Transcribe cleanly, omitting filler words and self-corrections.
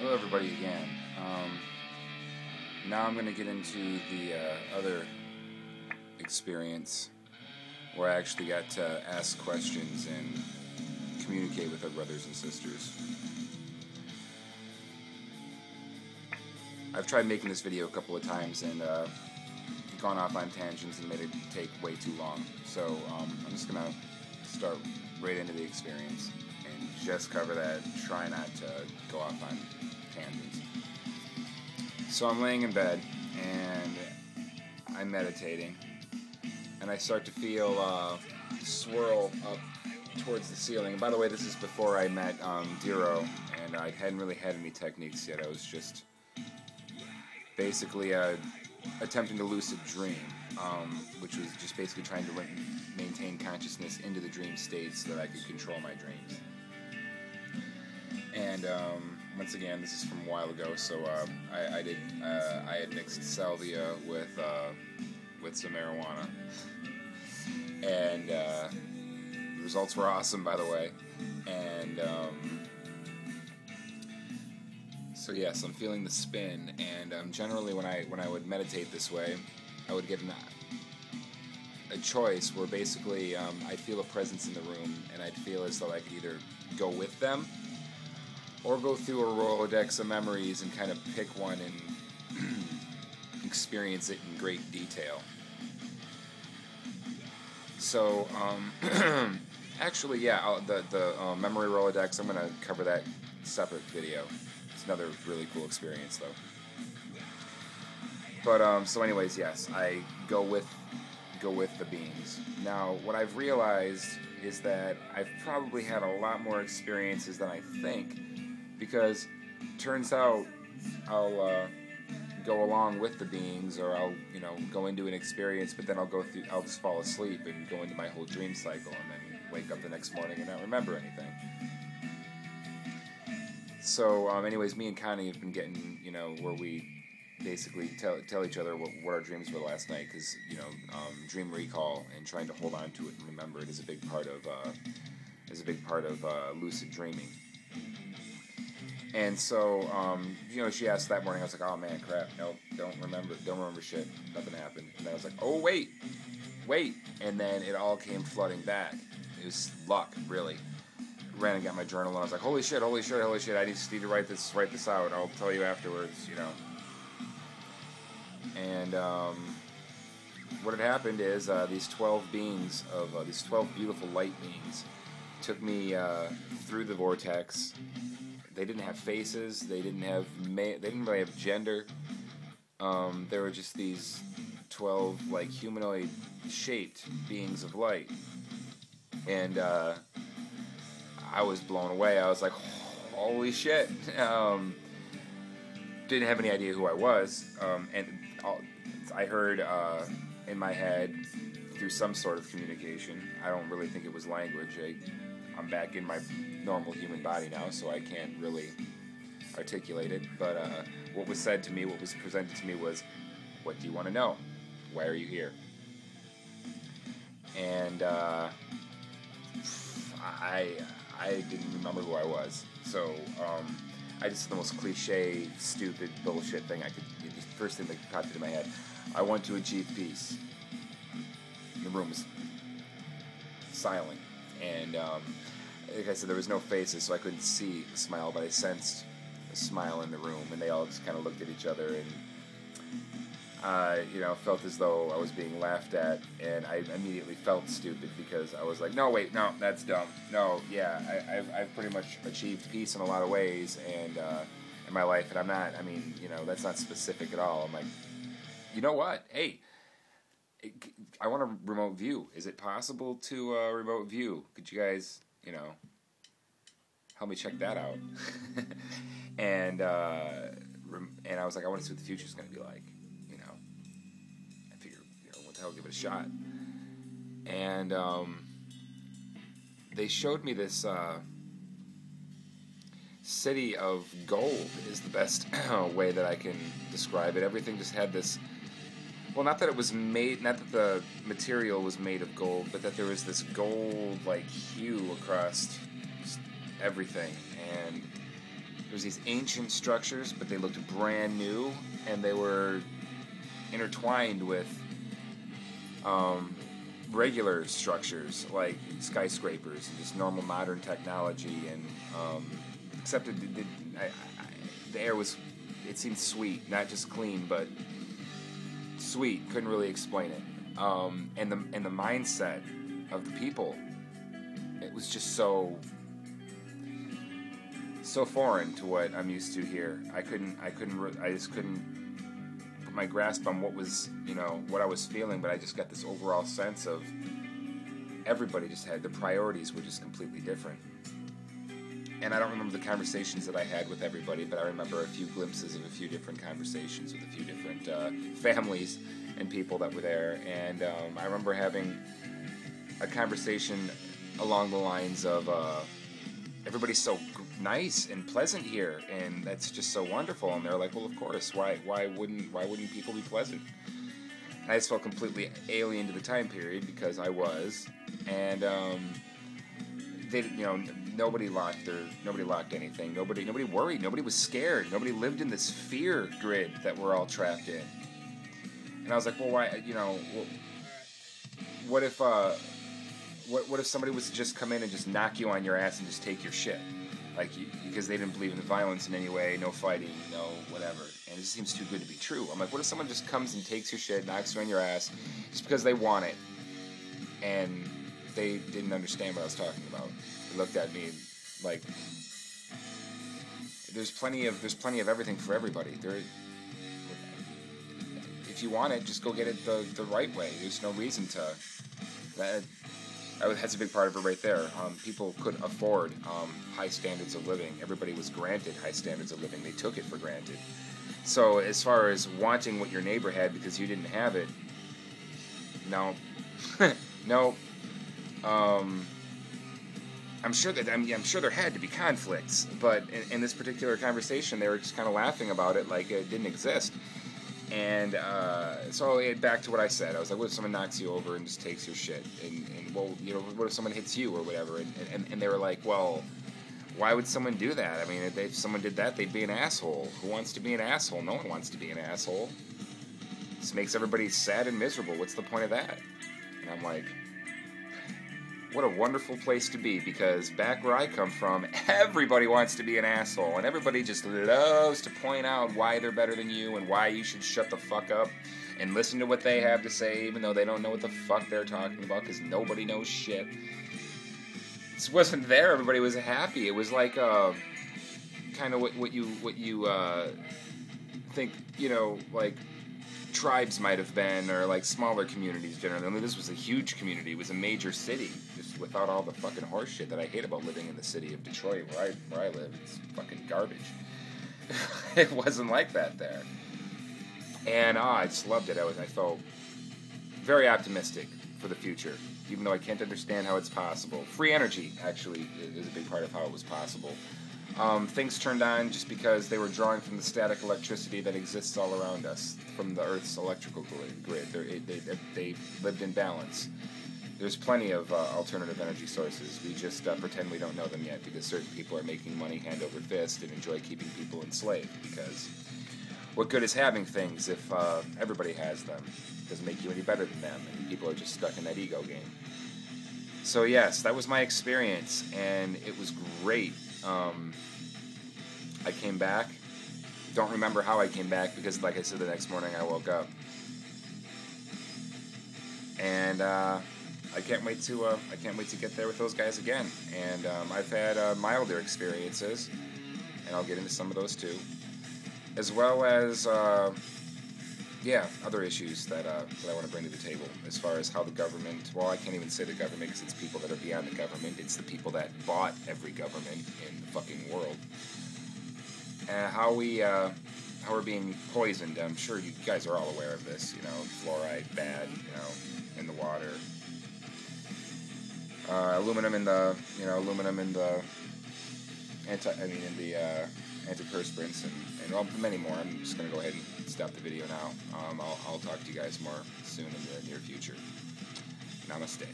Hello everybody again. Now I'm going to get into the other experience where I actually got to ask questions and communicate with our brothers and sisters. I've tried making this video a couple of times and gone off on tangents and made it take way too long. So I'm just going to start right into the experience and just cover that, try not to go off on tangents. So I'm laying in bed and I'm meditating and I start to feel swirl up towards the ceiling. And by the way, this is before I met Dero, and I hadn't really had any techniques yet. I was just basically attempting to lucid dream, which was just basically trying to maintain consciousness into the dream state so that I could control my dreams. And once again, this is from a while ago, so I had mixed salvia with some marijuana, and the results were awesome, by the way. And so yes, I'm feeling the spin, and generally when I would meditate this way, I would get a choice where basically I'd feel a presence in the room, and I'd feel as though I could either go with them or go through a Rolodex of memories and kind of pick one and experience it in great detail. So, actually, yeah, the memory Rolodex, I'm going to cover that separate video. It's another really cool experience, though. But, so anyways, yes, I go with the beings. Now, what I've realized is that I've probably had a lot more experiences than I think, because turns out I'll go along with the beings, or I'll go into an experience, but then I'll just fall asleep and go into my whole dream cycle, and then wake up the next morning and not remember anything. So anyways, me and Connie have been getting where we basically tell each other what our dreams were last night, because dream recall and trying to hold on to it and remember it is a big part of lucid dreaming. And so, she asked that morning, I was like, oh man, crap, nope, don't remember shit, nothing happened. And then I was like, oh wait, and then it all came flooding back. It was luck, really. Ran and got my journal, and I was like, holy shit, I just need to write this out, I'll tell you afterwards, And, what had happened is, these 12 beings these 12 beautiful light beings took me, through the vortex. They didn't have faces. They didn't really have gender. They were just these 12 humanoid-shaped beings of light, and I was blown away. I was like, "Holy shit!" Didn't have any idea who I was, and I heard in my head through some sort of communication. I don't really think it was language. I'm back in my normal human body now, so I can't really articulate it. But what was said to me, what was presented to me was, what do you want to know? Why are you here? And I didn't remember who I was. So I just the most cliche, stupid, bullshit thing I could. The first thing that popped into my head. I want to achieve peace. The room was silent, and like I said, there was no faces, so I couldn't see the smile, but I sensed a smile in the room, and they all just kind of looked at each other, and felt as though I was being laughed at, and I immediately felt stupid, because I was like, no, wait, no, that's dumb. No, yeah, I've pretty much achieved peace in a lot of ways, and in my life, and I'm not, that's not specific at all. I'm like, you know what? Hey, I want a remote view. Is it possible to remote view? Could you guys, help me check that out? And I was like, I want to see what the future's going to be like. I figure, what the hell, give it a shot. And they showed me this city of gold is the best way that I can describe it. Everything just had this. Well, not that the material was made of gold, but that there was this gold-like hue across everything, and was these ancient structures, but they looked brand new, and they were intertwined with regular structures like skyscrapers and just normal modern technology, and except the air was, it seemed sweet, not just clean, but sweet. Couldn't really explain it. And the mindset of the people, it was just so foreign to what I'm used to here. I just couldn't put my grasp on what was, what I was feeling, but I just got this overall sense of everybody just had, the priorities were just completely different. And I don't remember the conversations that I had with everybody, but I remember a few glimpses of a few different conversations with a few different families and people that were there. And I remember having a conversation along the lines of, everybody's so nice and pleasant here, and that's just so wonderful. And they're like, well, of course, why wouldn't people be pleasant? And I just felt completely alien to the time period because I was, and they, nobody locked anything. Nobody worried. Nobody was scared. Nobody lived in this fear grid that we're all trapped in. And I was like, well, why? What if somebody was to just come in and just knock you on your ass and just take your shit, because they didn't believe in violence in any way, no fighting, no whatever, and it seems too good to be true. I'm like, what if someone just comes and takes your shit, knocks you on your ass, just because they want it, and they didn't understand what I was talking about? They looked at me like, there's plenty of everything for everybody. If you want it, just go get it the right way. There's no reason to. That's a big part of it right there. People couldn't afford high standards of living. Everybody was granted high standards of living. They took it for granted. So as far as wanting what your neighbor had because you didn't have it, no. No. I'm sure there had to be conflicts, but in this particular conversation, they were just kind of laughing about it like it didn't exist. And so back to what I said. I was like, what if someone knocks you over and just takes your shit? And well, what if someone hits you or whatever? And they were like, well, why would someone do that? I mean, if someone did that, they'd be an asshole. Who wants to be an asshole? No one wants to be an asshole. This makes everybody sad and miserable. What's the point of that? And I'm like, what a wonderful place to be, because back where I come from, everybody wants to be an asshole, and everybody just loves to point out why they're better than you and why you should shut the fuck up and listen to what they have to say, even though they don't know what the fuck they're talking about, because nobody knows shit. This wasn't there. Everybody was happy. It was like kind of what you think, like tribes might have been, or like smaller communities generally. I mean, this was a huge community. It was a major city, just without all the fucking horse shit that I hate about living in the city of Detroit, where I live. It's fucking garbage. It wasn't like that there, and I just loved it. I felt very optimistic for the future, even though I can't understand how it's possible. Free energy actually is a big part of how it was possible. Things turned on just because they were drawing from the static electricity that exists all around us, from the Earth's electrical grid. They lived in balance. There's plenty of alternative energy sources. We just pretend we don't know them yet because certain people are making money hand over fist and enjoy keeping people enslaved, because what good is having things if everybody has them? It doesn't make you any better than them, and people are just stuck in that ego game. So yes, that was my experience, and it was great. I came back. Don't remember how I came back because, like I said, the next morning I woke up, and I can't wait to get there with those guys again. And I've had milder experiences, and I'll get into some of those too, as well as other issues that I want to bring to the table as far as how the government. Well, I can't even say the government because it's people that are beyond the government. It's the people that bought every government in the fucking world. How we're being poisoned. I'm sure you guys are all aware of this. Fluoride bad. In the water. Aluminum in the antiperspirants and many more. I'm just going to go ahead and stop the video now. I'll talk to you guys more soon in the near future. Namaste.